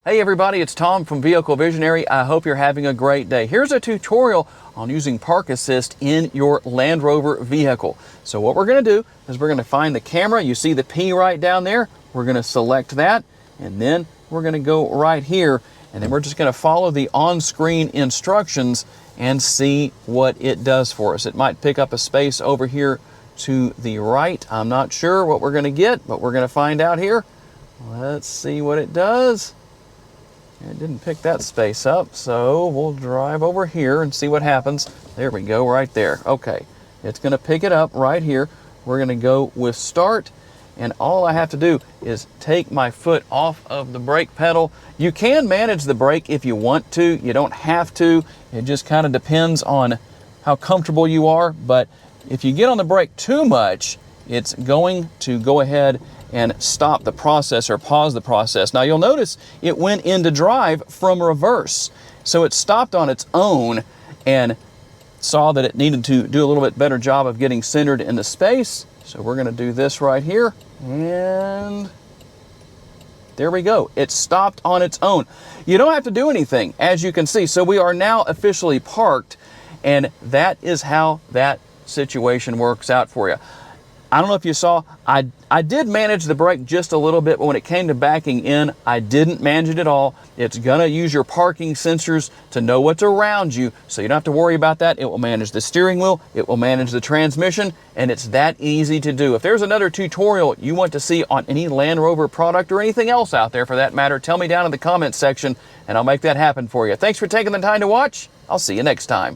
Hey everybody, it's Tom from Vehicle Visionary. I hope you're having a great day. Here's a tutorial on using park assist in your Land Rover vehicle. So what we're going to do is we're going to find the camera. You see the P right down there. We're going to select that, and then we're going to go right here, and then we're just going to follow the on-screen instructions and see what it does for us. It might pick up a space over here to the right. I'm not sure what we're going to get, but we're going to find out here. Let's see what it does. It didn't pick that space up, so we'll drive over here and see what happens. There we go, right there. Okay, it's going to pick it up right here. We're going to go with start, and all I have to do is take my foot off of the brake pedal. You can manage the brake if you want to. You don't have to. It just kind of depends on how comfortable you are, but if you get on the brake too much, it's going to go ahead and stop the process or pause the process. Now you'll notice it went into drive from reverse. So it stopped on its own and saw that it needed to do a little bit better job of getting centered in the space. So we're gonna do this right here, and there we go. It stopped on its own. You don't have to do anything, as you can see. So we are now officially parked, and that is how that situation works out for you. I don't know if you saw, I did manage the brake just a little bit, but when it came to backing in, I didn't manage it at all. It's gonna use your parking sensors to know what's around you, so you don't have to worry about that. It will manage the steering wheel, it will manage the transmission, and it's that easy to do. If there's another tutorial you want to see on any Land Rover product or anything else out there for that matter, tell me down in the comments section and I'll make that happen for you. Thanks for taking the time to watch. I'll see you next time.